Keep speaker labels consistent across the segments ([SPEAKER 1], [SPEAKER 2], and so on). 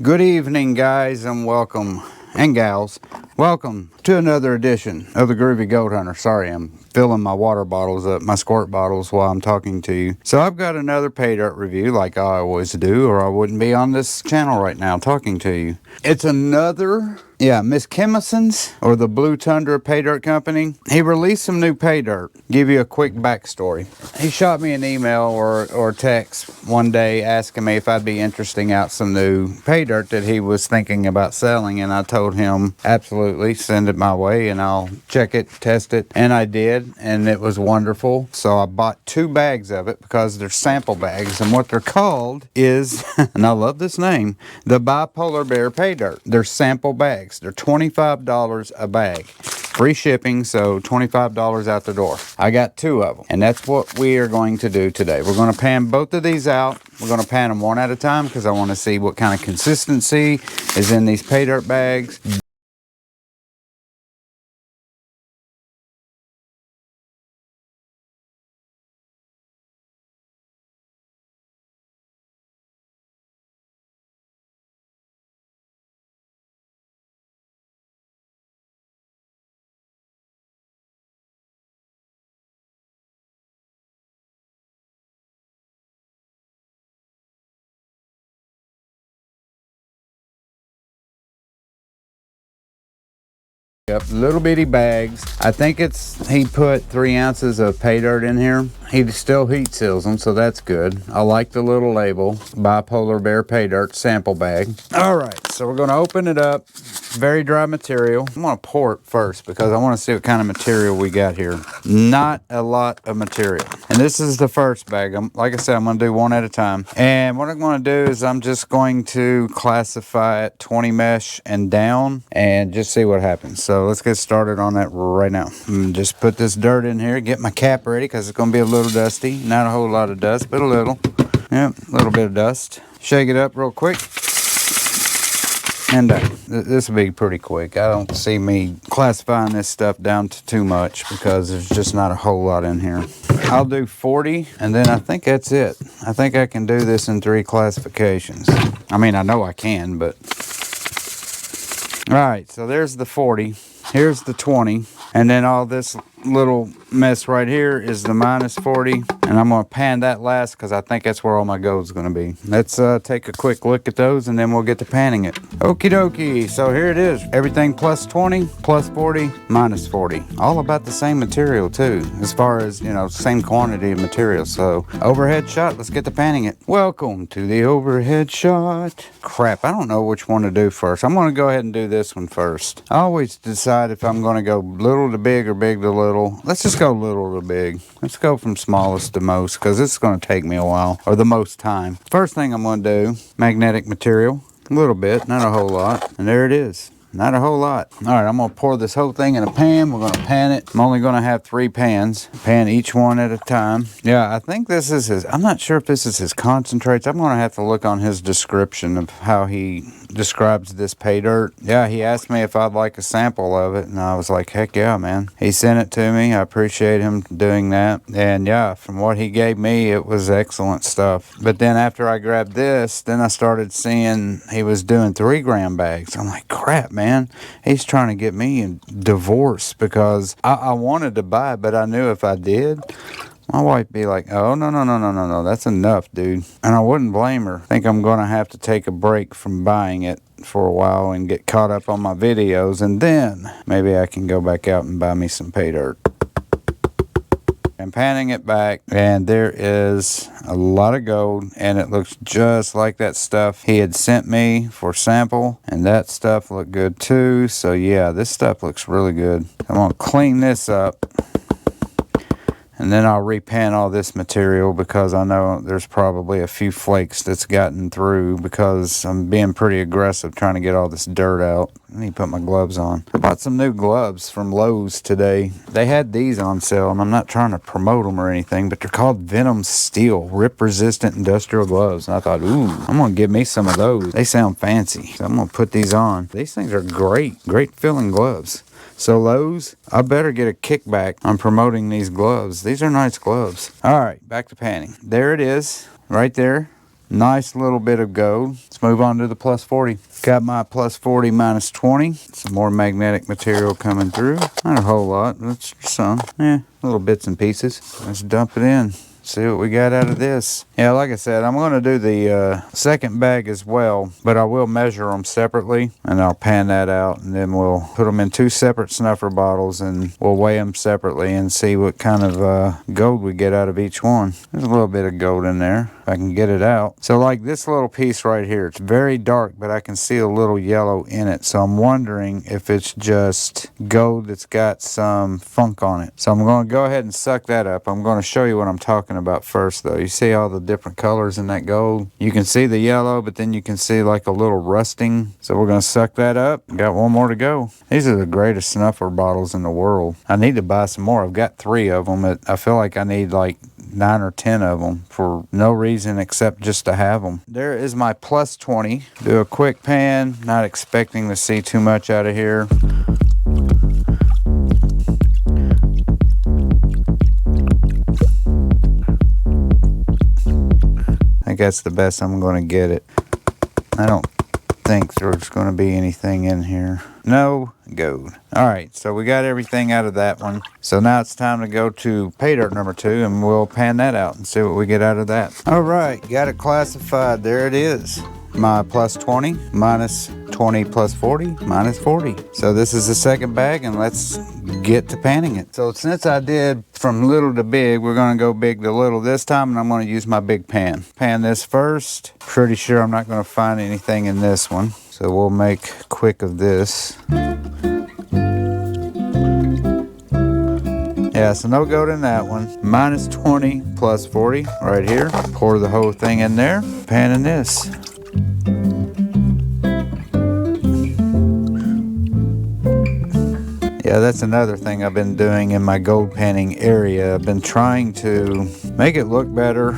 [SPEAKER 1] Good evening, guys, and welcome, and gals. Welcome to another edition of the Groovy Goat Hunter. Sorry, I'm filling my water bottles up, my squirt bottles, while I'm talking to you. So I've got another pay dirt review like I always do, or I wouldn't be on this channel right now talking to you. It's another... Miss Kimison's, or the Blue Tundra pay dirt company. He released some new pay dirt. Give you a quick backstory. He shot me an email or text one day asking me if I'd be interesting out some new pay dirt that he was thinking about selling, and I told him absolutely, send it my way and I'll check it, test it, and I did, and it was wonderful. So I bought 2 bags of it because they're sample bags, and what they're called is, and I love this name, the Bipolar Bear pay dirt. They're sample bags. They're $25 a bag. Free shipping, so $25 out the door. I got 2 of them, and that's what we are going to do today. We're going to pan both of these out. We're going to pan them one at a time because I want to see what kind of consistency is in these pay dirt bags. Yep, little bitty bags. I think he put 3 ounces of pay dirt in here. He still heat seals them, so that's good. I like the little label, Bipolar Bear pay dirt sample bag. All right, so we're gonna open it up. Very dry material. I'm gonna pour it first because I want to see what kind of material we got here. Not a lot of material. And this is the first bag. Like I said, I'm gonna do one at a time. And what I'm gonna do is I'm just going to classify it 20 mesh and down and just see what happens. So let's get started on that right now. Just put this dirt in here, get my cap ready because it's gonna be a little dusty. Not a whole lot of dust, but a little. Yep, a little bit of dust. Shake it up real quick. And this will be pretty quick. I don't see me classifying this stuff down to too much because there's just not a whole lot in here. I'll do 40, and then I think that's it. I think I can do this in 3 classifications. I mean, I know I can, but... All right, so there's the 40. Here's the 20. And then all this little mess right here is the minus 40. And I'm going to pan that last because I think that's where all my gold's going to be. Let's take a quick look at those and then we'll get to panning it. Okie dokie. So here it is. Everything plus 20, plus 40, minus 40. All about the same material too. As far as, same quantity of material. So overhead shot. Let's get to panning it. Welcome to the overhead shot. Crap. I don't know which one to do first. I'm going to go ahead and do this one first. I always decide if I'm going to go little to big or big to little. Let's just go little to big. Let's go from smallest to most because it's going to take me a while or the most time. First thing I'm going to do, magnetic material. A little bit, not a whole lot. And there it is. Not a whole lot. All right, I'm going to pour this whole thing in a pan. We're going to pan it. I'm only going to have 3 pans. Pan each one at a time. Yeah, I think this is his... I'm not sure if this is his concentrates. I'm going to have to look on his description of how he describes this pay dirt. Yeah, he asked me if I'd like a sample of it, and I was like, heck yeah, man. He sent it to me. I appreciate him doing that. And yeah, from what he gave me, it was excellent stuff. But then after I grabbed this, then I started seeing he was doing 3-gram bags. I'm like, crap, man. He's trying to get me a divorce because I wanted to buy it, but I knew if I did, my wife be like, oh, no, that's enough, dude. And I wouldn't blame her. I think I'm going to have to take a break from buying it for a while and get caught up on my videos, and then maybe I can go back out and buy me some pay dirt. I'm panning it back, and there is a lot of gold, and it looks just like that stuff he had sent me for sample, and that stuff looked good too. So yeah, this stuff looks really good. I'm going to clean this up. And then I'll repan all this material because I know there's probably a few flakes that's gotten through because I'm being pretty aggressive trying to get all this dirt out. I need to put my gloves on. I bought some new gloves from Lowe's today. They had these on sale, and I'm not trying to promote them or anything, but they're called Venom Steel, rip-resistant industrial gloves. And I thought, ooh, I'm going to get me some of those. They sound fancy, so I'm going to put these on. These things are great feeling gloves. So Lowe's, I better get a kickback on promoting these gloves. These are nice gloves. All right, back to panning. There it is, right there. Nice little bit of gold. Let's move on to the plus 40. Got my plus 40 minus 20. Some more magnetic material coming through. Not a whole lot, but some. Little bits and pieces. Let's dump it in. See what we got out of this. Yeah, like I said, I'm going to do the second bag as well, but I will measure them separately, and I'll pan that out, and then we'll put them in 2 separate snuffer bottles, and we'll weigh them separately and see what kind of gold we get out of each one. There's a little bit of gold in there, if I can get it out. So like this little piece right here, it's very dark, but I can see a little yellow in it, so I'm wondering if it's just gold that's got some funk on it. So I'm going to go ahead and suck that up. I'm going to show you what I'm talking about first, though. You see all the different colors in that gold? You can see the yellow, but then you can see like a little rusting. So we're going to suck that up. Got one more to go. These are the greatest snuffer bottles in the world. I need to buy some more. I've got 3 of them. I feel like I need like 9 or 10 of them for no reason except just to have them. There is my plus 20. Do a quick pan. Not expecting to see too much out of here. I think that's the best I'm going to get it. I don't think there's going to be anything in here. No gold. Alright, so we got everything out of that one. So now it's time to go to pay dirt number 2, and we'll pan that out and see what we get out of that. Alright, got it classified. There it is. My plus 20 minus 20 plus 40 minus 40. So this is the second bag, and let's get to panning it. So since I did from little to big, we're going to go big to little this time, and I'm going to use my big pan. Pan this first. Pretty sure I'm not going to find anything in this one, so we'll make quick of this. Yeah, so no gold in that one. Minus 20 plus 40 right here. Pour the whole thing in there. Panning this. Yeah, that's another thing I've been doing in my gold panning area. I've been trying to make it look better.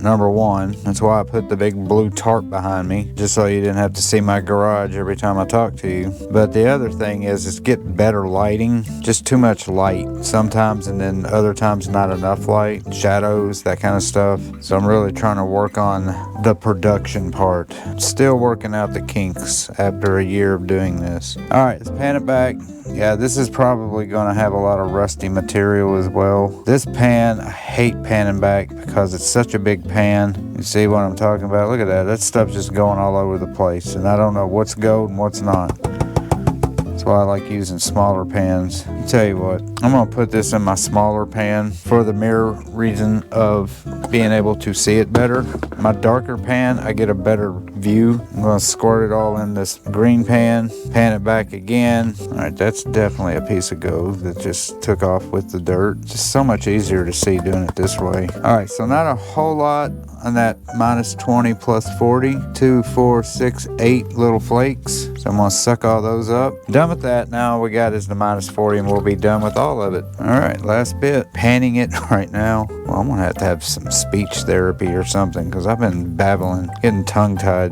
[SPEAKER 1] Number 1, that's why I put the big blue tarp behind me, just so you didn't have to see my garage every time I talk to you. But the other thing is get better lighting. Just too much light sometimes, and then other times not enough light, shadows, that kind of stuff. So I'm really trying to work on the production part. Still working out the kinks after a year of doing this. All right, let's pan it back. Yeah, this is probably going to have a lot of rusty material as well. This pan, I hate panning back because it's such a big pan. You see what I'm talking about? Look at that. That stuff's just going all over the place, and I don't know what's gold and what's not. That's why I like using smaller pans. I'll tell you what, I'm going to put this in my smaller pan for the mirror reason of being able to see it better. My darker pan, I get a better view. I'm going to squirt it all in this green pan, pan it back again. All right, that's definitely a piece of gold that just took off with the dirt. Just so much easier to see doing it this way. All right, so not a whole lot on that minus 20 plus 40. 2, 4, 6, 8 little flakes. So I'm going to suck all those up. Done with that. Now all we got is the minus 40, and we'll be done with all of it. All right, last bit. Panning it right now. Well, I'm going to have some speech therapy or something, because I've been babbling, getting tongue-tied.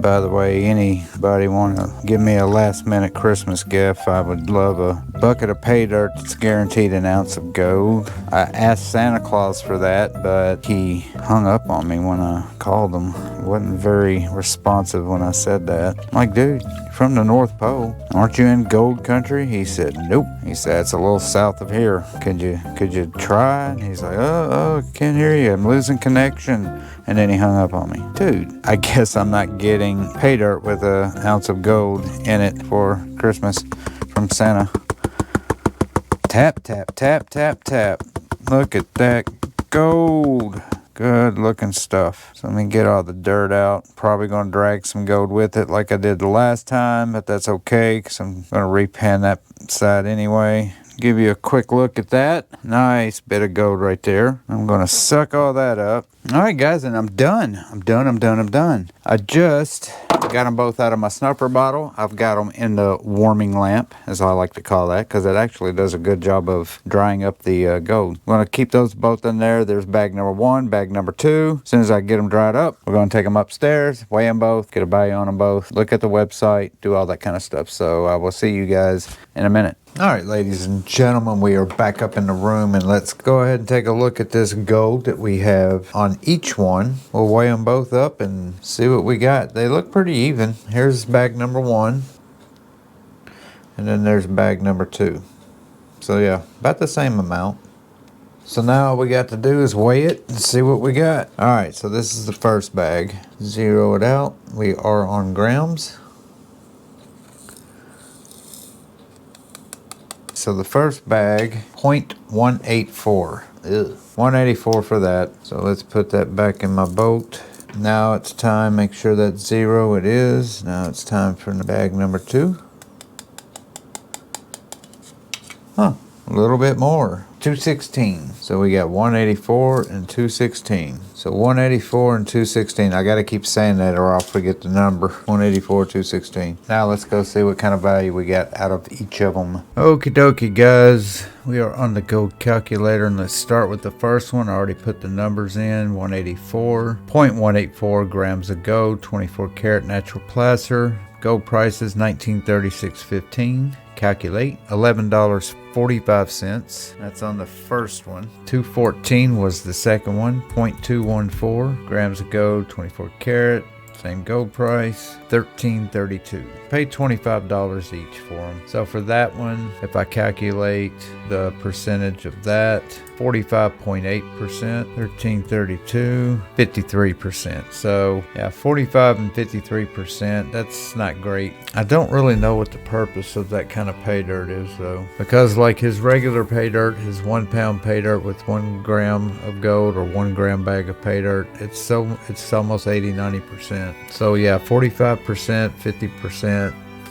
[SPEAKER 1] By the way, anybody want to give me a last-minute Christmas gift, I would love a bucket of pay dirt that's guaranteed an ounce of gold. I asked Santa Claus for that, but he hung up on me when I called him. He wasn't very responsive when I said that. I'm like, dude, you're from the North Pole. Aren't you in gold country? He said, nope. He said, it's a little south of here. Could you try? And he's like, oh, can't hear you. I'm losing connection. And then he hung up on me. Dude, I guess I'm not getting pay dirt with an ounce of gold in it for Christmas from Santa. Tap, tap, tap, tap, tap. Look at that gold. Good looking stuff. So let me get all the dirt out. Probably going to drag some gold with it like I did the last time, but that's okay because I'm going to repan that side anyway. Give you a quick look at that. Nice bit of gold right there. I'm going to suck all that up. All right, guys, and I'm done. I'm done. I just got them both out of my snuffer bottle. I've got them in the warming lamp, as I like to call that, because it actually does a good job of drying up the gold. I'm going to keep those both in there. There's bag number 1, bag number 2. As soon as I get them dried up, we're going to take them upstairs, weigh them both, get a value on them both, look at the website, do all that kind of stuff. So I will see you guys in a minute. All right, ladies and gentlemen, we are back up in the room, and let's go ahead and take a look at this gold that we have on each one. We'll weigh them both up and see what we got. They look pretty even. Here's bag number 1, and then there's bag number 2. So yeah, about the same amount. So now all we got to do is weigh it and see what we got. All right, so this is the first bag. Zero it out. We are on grams. So the first bag, 0.184. Ugh. 184 for that. So let's put that back in my boat. Now it's time, make sure that's 0, it is. Now it's time for bag number 2. Huh, a little bit more. 216. So we got 184 and 216. So 184 and 216. I got to keep saying that or I'll forget the number. 184, 216. Now let's go see what kind of value we got out of each of them. Okie dokie, guys. We are on the gold calculator, and let's start with the first one. I already put the numbers in. 184. 0.184 grams of gold. 24 karat natural placer. Gold price is $1936.15. Calculate $11.45. That's on the first one. 214 was the second one. 0.214 grams of gold, 24 karat. Same gold price, $13.32. Paid $25 each for them. So for that one, if I calculate the percentage of that, 45.8%, $13.32, 53%. So yeah, 45 and 53%. That's not great. I don't really know what the purpose of that kind of pay dirt is though, because like his regular pay dirt, his 1 pound pay dirt with 1 gram of gold or 1 gram bag of pay dirt, it's almost 80-90%. So yeah, 45%, 50%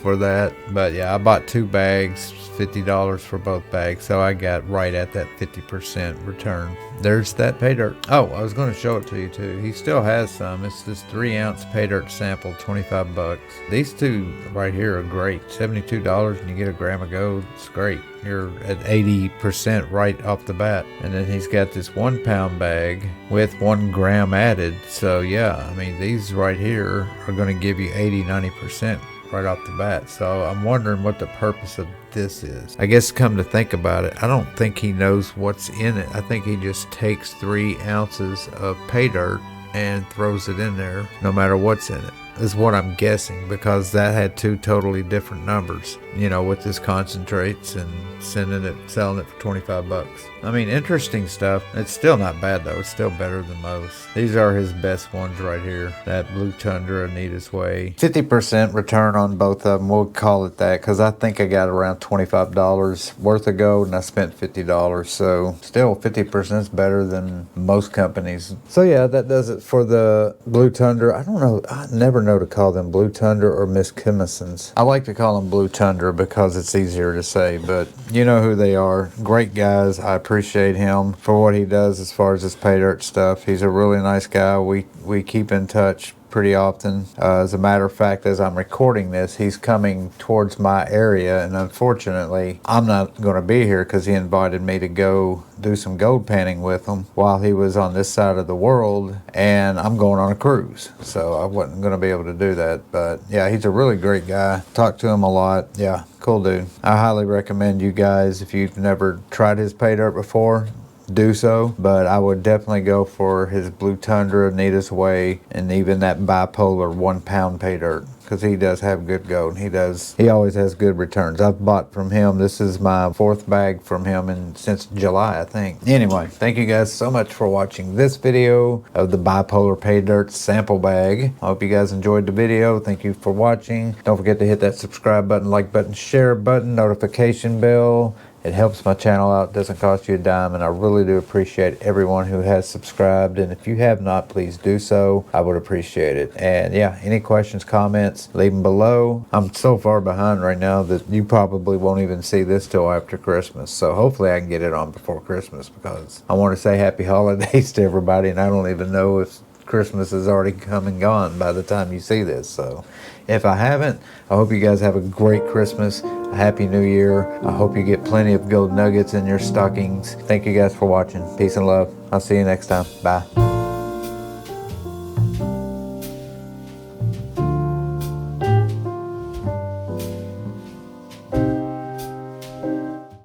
[SPEAKER 1] for that. But yeah, I bought 2 bags, $50 for both bags, so I got right at that 50% return. There's that pay dirt. Oh, I was going to show it to you too. He still has some. It's this 3-ounce pay dirt sample, $25. These two right here are great. $72 and you get a gram of gold. It's great. You're at 80% right off the bat. And then he's got this 1 pound bag with 1 gram added. So yeah, I mean, these right here are going to give you 80-90% right off the bat. So I'm wondering what the purpose of this is. I guess come to think about it, I don't think he knows what's in it. I think he just takes 3 ounces of pay dirt and throws it in there no matter what's in it, is what I'm guessing, because that had 2 totally different numbers, you know, with his concentrates and selling it for $25. I mean, interesting stuff. It's still not bad though. It's still better than most. These are his best ones right here. That Blue Tundra, Anita's Way. 50% return on both of them. We'll call it that, because I think I got around $25 worth of gold and I spent $50. So still 50% is better than most companies. So yeah, that does it for the Blue Tundra. I don't know. I never know to call them Blue Tundra or Miss Kimmisons. I like to call them Blue Tundra because it's easier to say, but you know who they are. Great guys. I appreciate him for what he does as far as his pay dirt stuff. He's a really nice guy. We keep in touch pretty often. As a matter of fact, as I'm recording this, he's coming towards my area, and unfortunately I'm not going to be here because he invited me to go do some gold panning with him while he was on this side of the world, and I'm going on a cruise, so I wasn't going to be able to do that. But yeah, he's a really great guy. Talked to him a lot. Yeah, cool dude. I highly recommend you guys, if you've never tried his pay dirt before, do so, but I would definitely go for his Blue Tundra, Anita's Way, and even that bipolar 1 pound pay dirt, because he does have good gold. He always has good returns. I've bought from him. This is my 4th bag from him since July, I think. Anyway, thank you guys so much for watching this video of the bipolar pay dirt sample bag. I hope you guys enjoyed the video. Thank you for watching. Don't forget to hit that subscribe button, like button, share button, notification bell, It helps my channel out, doesn't cost you a dime, and I really do appreciate everyone who has subscribed. And if you have not, please do so. I would appreciate it. And yeah, any questions, comments, leave them below. I'm so far behind right now that you probably won't even see this till after Christmas. So hopefully I can get it on before Christmas, because I want to say happy holidays to everybody, and I don't even know if Christmas is already come and gone by the time you see this. So if I haven't, I hope you guys have a great Christmas, a happy new year. I hope you get plenty of gold nuggets in your stockings. Thank you guys for watching. Peace and love. I'll see you next time. Bye.